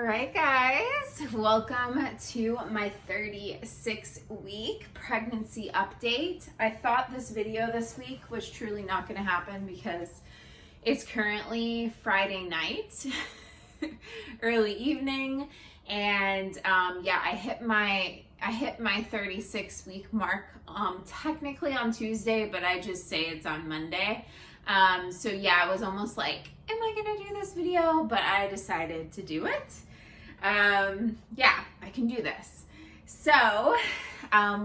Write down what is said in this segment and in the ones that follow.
right, guys, welcome to my 36-week pregnancy update. I thought this video this week was truly not going to happen because it's currently Friday night, early evening, and I hit my 36-week mark technically on Tuesday, but I just say it's on Monday. So yeah, it was almost like, am I gonna do this video? But I decided to do it. Yeah, I can do this. So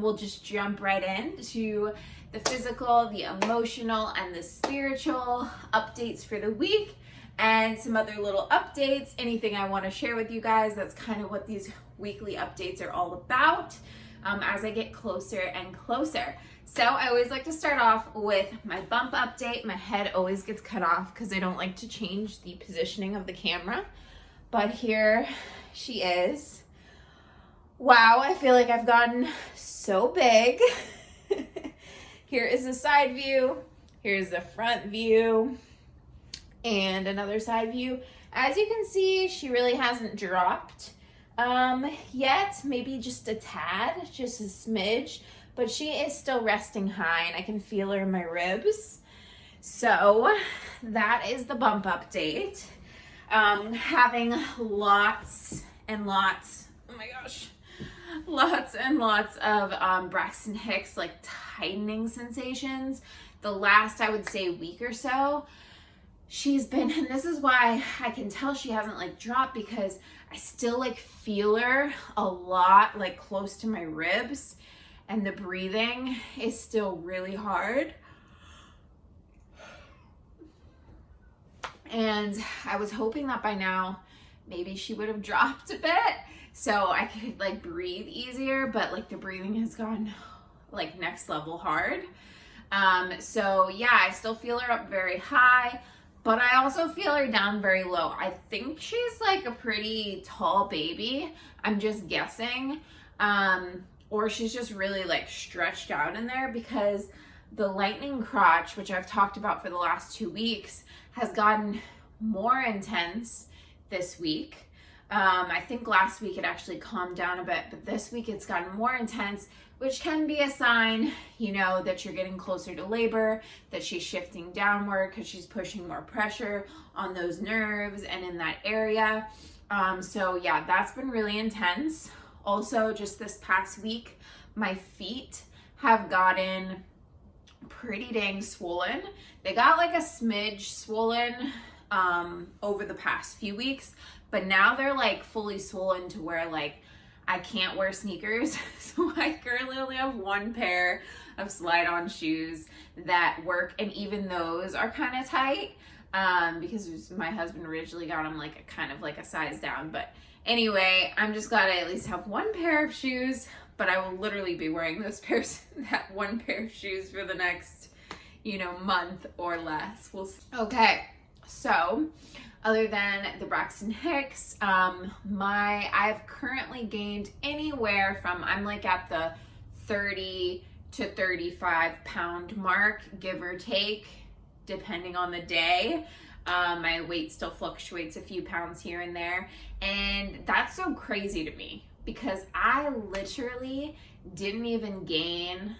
we'll just jump right into the physical, the emotional, and the spiritual updates for the week, and some other little updates, anything I want to share with you guys. That's kind of what these weekly updates are all about as I get closer and closer. So I always like to start off with my bump update. My head always gets cut off because I don't like to change the positioning of the camera. But here she is. Wow, I feel like I've gotten so big. Here is the side view. Here's the front view. And another side view. As you can see, she really hasn't dropped yet. Maybe just a tad, just a smidge. But she is still resting high, and I can feel her in my ribs. So that is the bump update. Having lots and lots, oh my gosh, lots and lots of Braxton Hicks like tightening sensations. The last, I would say, week or so, she's been, and this is why I can tell she hasn't like dropped, because I still like feel her a lot like close to my ribs. And the breathing is still really hard. And I was hoping that by now, maybe she would have dropped a bit so I could like breathe easier, but like the breathing has gone like next level hard. So yeah, I still feel her up very high, but I also feel her down very low. I think she's like a pretty tall baby. I'm just guessing. Or she's just really like stretched out in there, because the lightning crotch, which I've talked about for the last 2 weeks, has gotten more intense this week. I think last week it actually calmed down a bit, but this week it's gotten more intense, which can be a sign, you know, that you're getting closer to labor, that she's shifting downward because she's pushing more pressure on those nerves and in that area. So yeah, that's been really intense. Also, just this past week, my feet have gotten pretty dang swollen. They got like a smidge swollen over the past few weeks, but now they're like fully swollen to where like I can't wear sneakers. So I currently only have one pair of slide-on shoes that work, and even those are kind of tight because my husband originally got them like a kind of like a size down. But anyway, I'm just glad I at least have one pair of shoes, but I will literally be wearing that one pair of shoes for the next, month or less. We'll see. Okay, so other than the Braxton Hicks, I've currently gained anywhere from, I'm like at the 30 to 35 pound mark, give or take, depending on the day. My weight still fluctuates a few pounds here and there. And that's so crazy to me, because I literally didn't even gain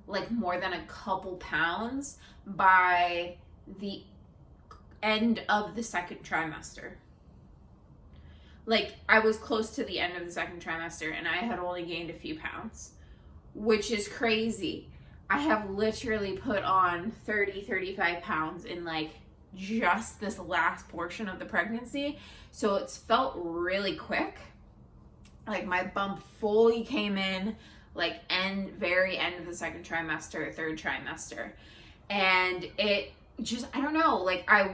like more than a couple pounds by the end of the second trimester. Like, I was close to the end of the second trimester and I had only gained a few pounds, which is crazy. I have literally put on 35 pounds in like just this last portion of the pregnancy. So it's felt really quick. Like my bump fully came in like very end of the second trimester, third trimester. And it just, I don't know, like I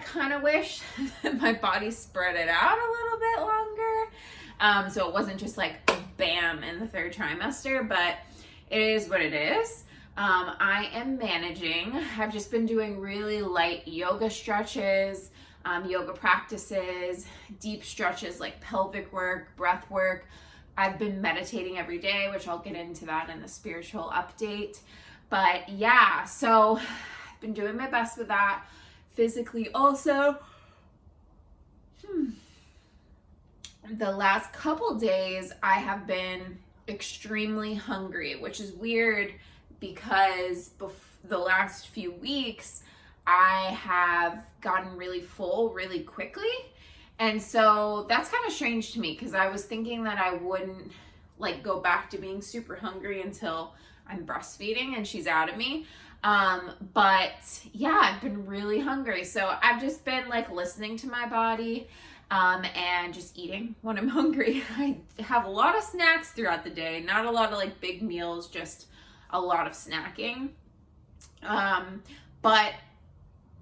kind of wish that my body spread it out a little bit longer. So it wasn't just like bam in the third trimester, but it is what it is. I am managing. I've just been doing really light yoga stretches, yoga practices, deep stretches like pelvic work, breath work. I've been meditating every day, which I'll get into that in the spiritual update. But yeah, so I've been doing my best with that. Physically also, the last couple days I have been extremely hungry, which is weird because the last few weeks I have gotten really full really quickly. And so that's kind of strange to me because I was thinking that I wouldn't like go back to being super hungry until I'm breastfeeding and she's out of me. But yeah, I've been really hungry. So I've just been like listening to my body, and just eating when I'm hungry. I have a lot of snacks throughout the day, not a lot of like big meals, just a lot of snacking. But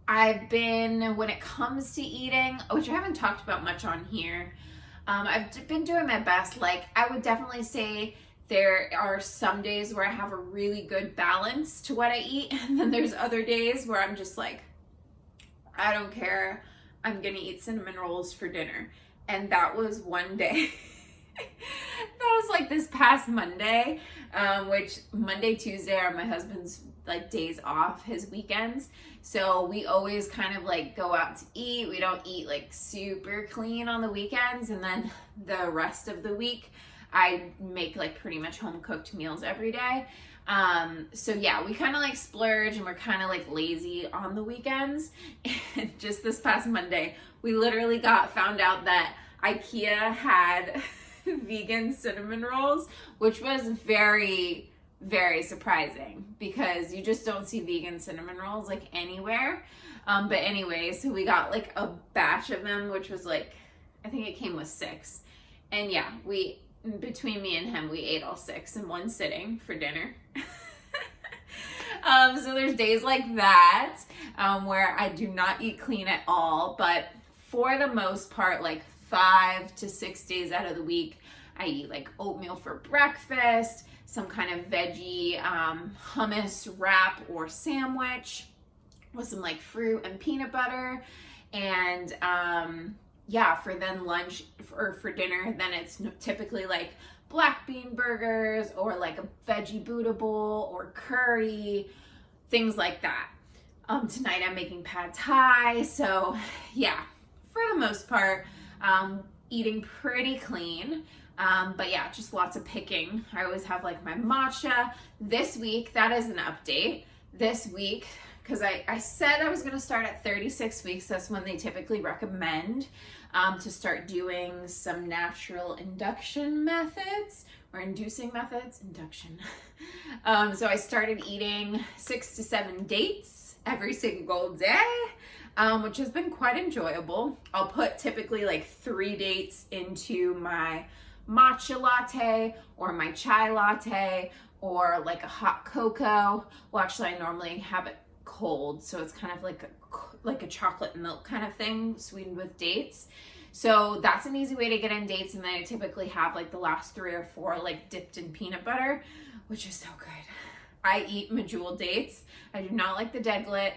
I've been, when it comes to eating, which I haven't talked about much on here, I've been doing my best. Like, I would definitely say there are some days where I have a really good balance to what I eat, and then there's other days where I'm just like, I don't care, I'm gonna eat cinnamon rolls for dinner. And that was one day. That was like this past Monday, which Monday, Tuesday are my husband's like days off, his weekends. So we always kind of like go out to eat. We don't eat like super clean on the weekends. And then the rest of the week, I make like pretty much home cooked meals every day. So yeah, we kind of like splurge and we're kind of like lazy on the weekends. And just this past Monday, we literally found out that IKEA had vegan cinnamon rolls, which was very, very surprising because you just don't see vegan cinnamon rolls like anywhere. But anyway, so we got like a batch of them, which was like, I think it came with 6. And yeah, between me and him, we ate all 6 in one sitting for dinner. So there's days like that, where I do not eat clean at all, but for the most part, like 5 to 6 days out of the week, I eat like oatmeal for breakfast, some kind of veggie hummus wrap or sandwich with some like fruit and peanut butter. And yeah, for then lunch or for dinner, then it's typically like black bean burgers or like a veggie Buddha bowl or curry, things like that. Tonight I'm making pad thai. So yeah, for the most part, eating pretty clean. But yeah, just lots of picking. I always have like my matcha. This week, that is an update. This week, because I said I was going to start at 36 weeks. That's when they typically recommend to start doing some natural induction methods or inducing methods. Induction. So I started eating 6 to 7 dates every single day, which has been quite enjoyable. I'll put typically like 3 dates into my matcha latte or my chai latte or like a hot cocoa. Well, actually, I normally have it cold, so it's kind of like a chocolate milk kind of thing sweetened with dates. So that's an easy way to get in dates. And then I typically have like the last 3 or 4 like dipped in peanut butter, which is so good. I eat medjool dates. I do not like the deadlit.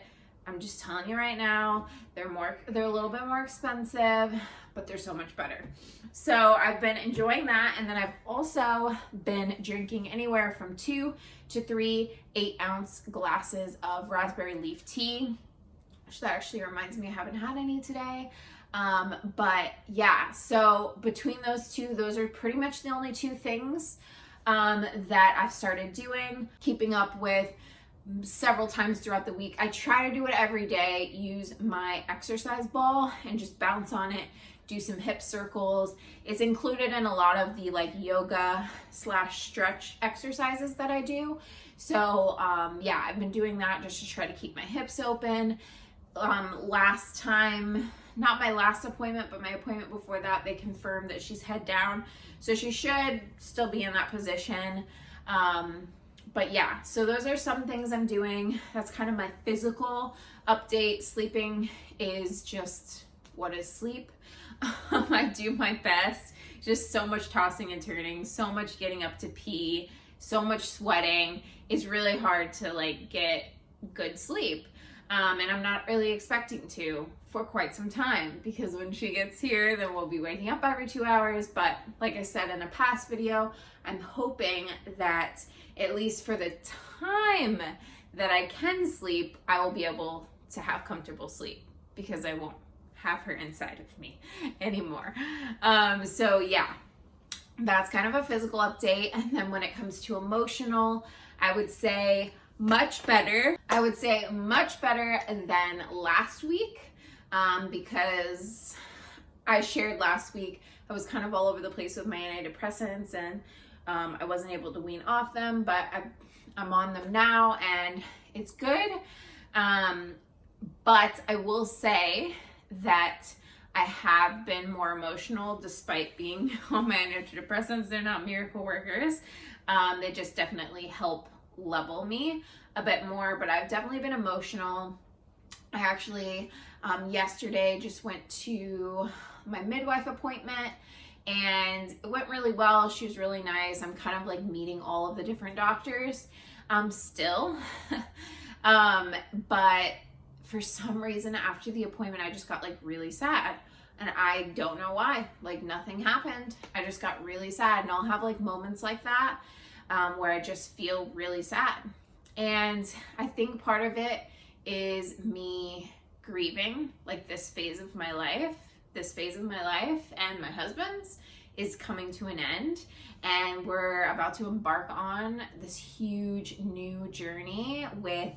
I'm just telling you right now, they're a little bit more expensive, but they're so much better. So I've been enjoying that. And then I've also been drinking anywhere from 2 to 3 8-ounce glasses of raspberry leaf tea, which that actually reminds me I haven't had any today. But yeah, so between those two, those are pretty much the only 2 things that I've started doing, keeping up with several times throughout the week. I try to do it every day, use my exercise ball and just bounce on it, do some hip circles. It's included in a lot of the like yoga / stretch exercises that I do. So yeah, I've been doing that just to try to keep my hips open. Last time, not my last appointment, but my appointment before that, they confirmed that she's head down. So she should still be in that position. But yeah, so those are some things I'm doing. That's kind of my physical update. Sleeping is just what is sleep. I do my best. Just so much tossing and turning, so much getting up to pee, so much sweating. It's really hard to like get good sleep. And I'm not really expecting to for quite some time, because when she gets here, then we'll be waking up every 2 hours. But like I said in a past video, I'm hoping that at least for the time that I can sleep, I will be able to have comfortable sleep, because I won't have her inside of me anymore. So yeah, that's kind of a physical update. And then when it comes to emotional, I would say much better. I would say much better than last week, because I shared last week I was kind of all over the place with my antidepressants, and I wasn't able to wean off them, but I'm on them now and it's good. But I will say that I have been more emotional despite being on my antidepressants. They're not miracle workers. They just definitely help level me a bit more, but I've definitely been emotional. I actually yesterday just went to my midwife appointment and it went really well. She was really nice. I'm kind of like meeting all of the different doctors still. But for some reason after the appointment, I just got like really sad. And I don't know why. Like nothing happened. I just got really sad. And I'll have like moments like that where I just feel really sad. And I think part of it is me grieving like this phase of my life. This phase of my life and my husband's is coming to an end. And we're about to embark on this huge new journey with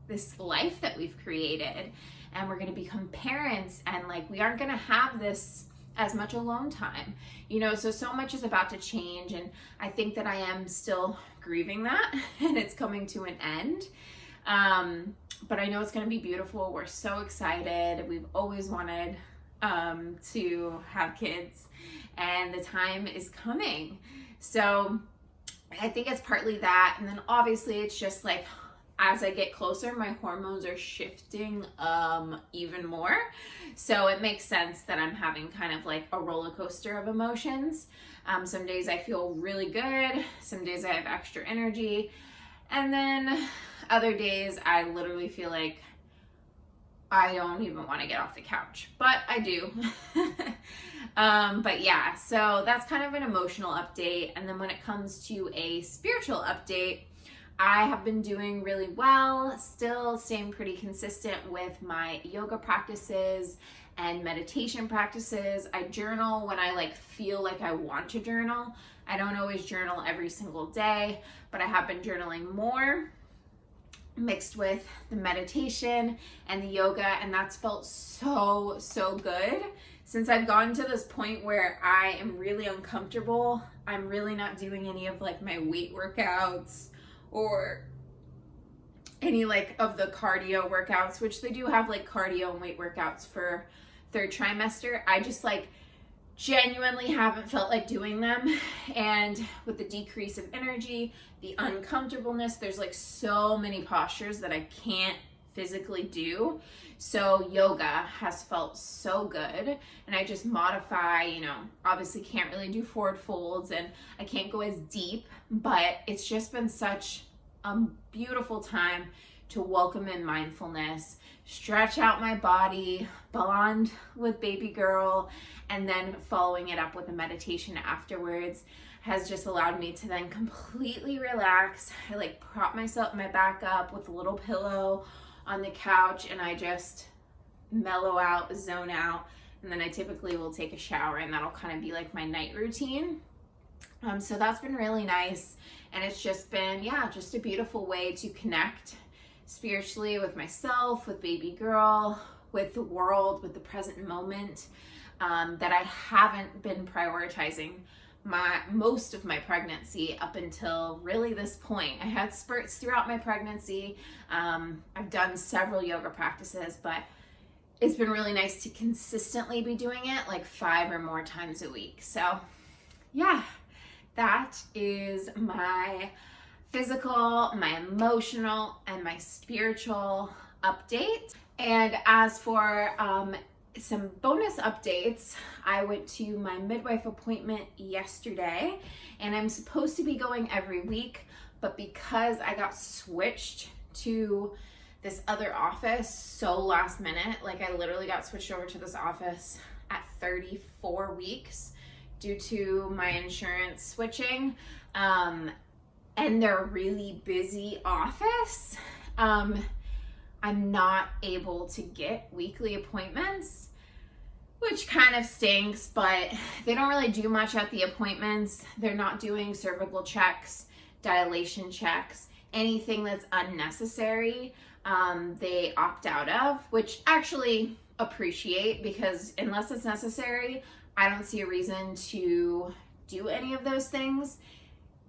this life that we've created. And we're going to become parents, and like we aren't going to have this as much alone time, you know, so much is about to change. And I think that I am still grieving that and it's coming to an end. But I know it's going to be beautiful. We're so excited. We've always wanted to have kids, and the time is coming. So I think it's partly that. And then obviously it's just like, as I get closer, my hormones are shifting even more. So it makes sense that I'm having kind of like a roller coaster of emotions. Some days I feel really good. Some days I have extra energy. And then other days I literally feel like I don't even want to get off the couch, but I do. But yeah, so that's kind of an emotional update. And then when it comes to a spiritual update, I have been doing really well, still staying pretty consistent with my yoga practices and meditation practices. I journal when I like feel like I want to journal. I don't always journal every single day, but I have been journaling more mixed with the meditation and the yoga, and that's felt so good. Since I've gotten to this point where I am really uncomfortable, I'm really not doing any of like my weight workouts or any like of the cardio workouts, which they do have like cardio and weight workouts for third trimester. I just like genuinely haven't felt like doing them. And with the decrease of energy, the uncomfortableness, there's like so many postures that I can't physically do. So yoga has felt so good, and I just modify, you know, obviously can't really do forward folds and I can't go as deep, but it's just been such a beautiful time to welcome in mindfulness, stretch out my body, bond with baby girl, and then following it up with a meditation afterwards has just allowed me to then completely relax. I like prop my back up with a little pillow on the couch, and I just mellow out, zone out, and then I typically will take a shower, and that'll kind of be like my night routine. So that's been really nice, and it's just been, yeah, just a beautiful way to connect spiritually with myself, with baby girl, with the world, with the present moment, that I haven't been prioritizing most of my pregnancy up until really this point. I had spurts throughout my pregnancy. I've done several yoga practices, but it's been really nice to consistently be doing it like 5 or more times a week. So yeah, that is my physical, my emotional, and my spiritual update. And as for some bonus updates, I went to my midwife appointment yesterday, and I'm supposed to be going every week, but because I got switched to this other office so last minute, like I literally got switched over to this office at 34 weeks due to my insurance switching, and they're a really busy office, I'm not able to get weekly appointments. which kind of stinks, but they don't really do much at the appointments. They're not doing cervical checks, dilation checks, anything that's unnecessary. They opt out of, which actually appreciate, because unless it's necessary, I don't see a reason to do any of those things.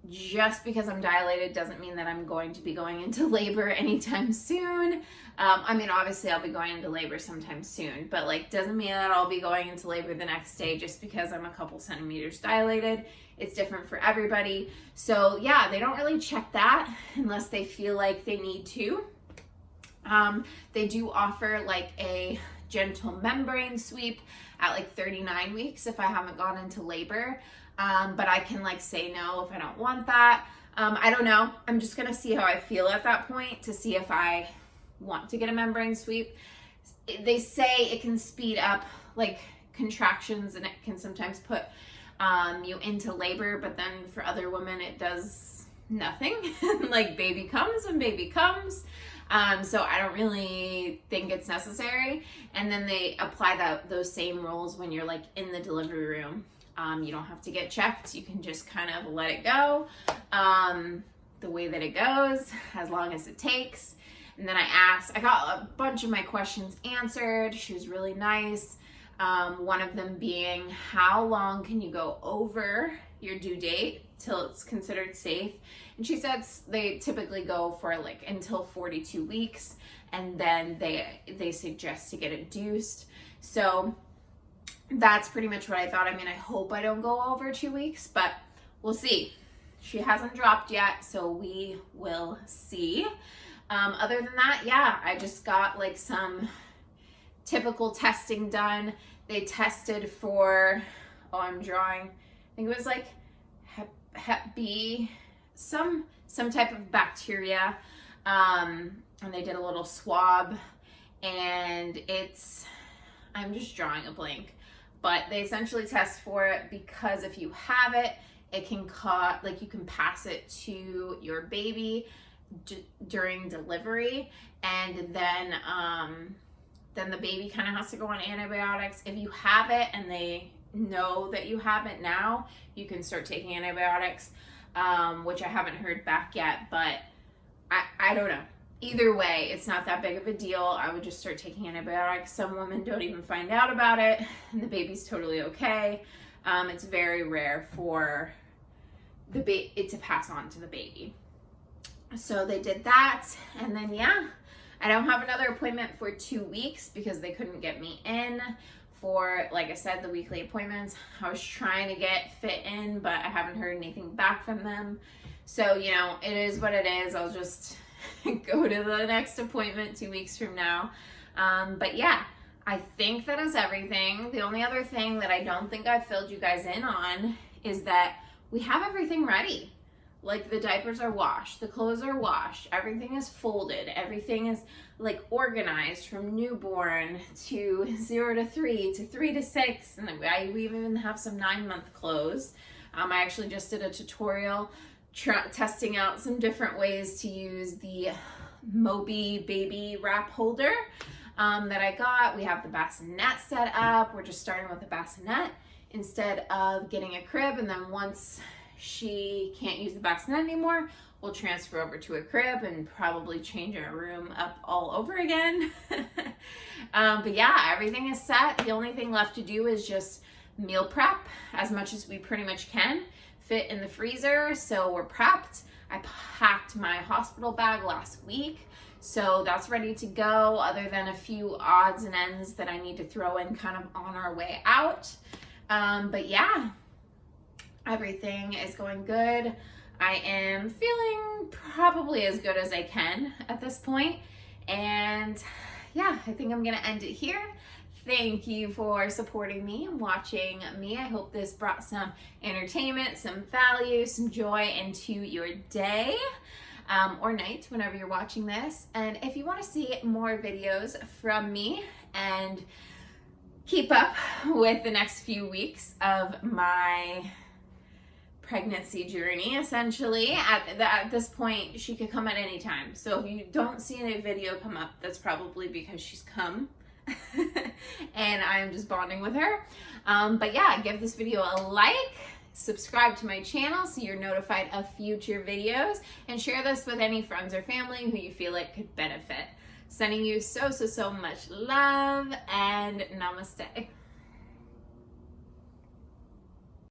Just because I'm dilated doesn't mean that I'm going to be going into labor anytime soon. I mean, obviously I'll be going into labor sometime soon, but like doesn't mean that I'll be going into labor the next day just because I'm a couple centimeters dilated. It's different for everybody. So yeah, they don't really check that unless they feel like they need to. They do offer like a gentle membrane sweep at like 39 weeks if I haven't gone into labor. But I can like say no if I don't want that. I don't know. I'm just going to see how I feel at that point to see if I want to get a membrane sweep. They say it can speed up like contractions and it can sometimes put you into labor, but then for other women it does nothing. Like baby comes when baby comes. So I don't really think it's necessary. And then they apply those same rules when you're like in the delivery room. You don't have to get checked. You can just kind of let it go the way that it goes, as long as it takes. And then I got a bunch of my questions answered. She was really nice. One of them being, how long can you go over your due date till it's considered safe? And she said they typically go for like until 42 weeks, and then they suggest to get induced. So that's pretty much what I thought. I mean, I hope I don't go over 2 weeks, but we'll see. She hasn't dropped yet, so we will see. Other than that, yeah, I just got like some typical testing done. They tested for, I'm drawing, I think it was like Hep B, some type of bacteria, and they did a little swab, and I'm just drawing a blank. But they essentially test for it because if you have it, it can cause, like you can pass it to your baby during delivery, and then the baby kind of has to go on antibiotics. If you have it and they know that you have it now, you can start taking antibiotics, which I haven't heard back yet, but I don't know. Either way, it's not that big of a deal. I would just start taking antibiotics. Some women don't even find out about it, and the baby's totally okay. It's very rare for it to pass on to the baby. So they did that, and then yeah, I don't have another appointment for 2 weeks because they couldn't get me in for, like I said, the weekly appointments. I was trying to get fit in, but I haven't heard anything back from them. So, you know, it is what it is. I'll just go to the next appointment 2 weeks from now. But yeah, I think that is everything. The only other thing that I don't think I've filled you guys in on is that we have everything ready. Like the diapers are washed, the clothes are washed, everything is folded, everything is like organized from newborn to 0 to 3 to 3 to 6, and we even have some 9-month clothes. I actually just did a tutorial testing out some different ways to use the Moby baby wrap holder that I got. We have the bassinet set up. We're just starting with the bassinet instead of getting a crib, and then once she can't use the bassinet anymore, we'll transfer over to a crib and probably change our room up all over again. But yeah, everything is set. The only thing left to do is just meal prep as much as we pretty much can fit in the freezer. So we're prepped. I packed my hospital bag last week, so that's ready to go, other than a few odds and ends that I need to throw in kind of on our way out. But yeah, everything is going good. I am feeling probably as good as I can at this point. And yeah, I think I'm gonna end it here. Thank you for supporting me and watching me. I hope this brought some entertainment, some value, some joy into your day or night whenever you're watching this. And if you want to see more videos from me and keep up with the next few weeks of my pregnancy journey, essentially, at this point, she could come at any time. So if you don't see a video come up, that's probably because she's come and I'm just bonding with her. But yeah, give this video a like, subscribe to my channel so you're notified of future videos, and share this with any friends or family who you feel like could benefit. Sending you so much love, and namaste.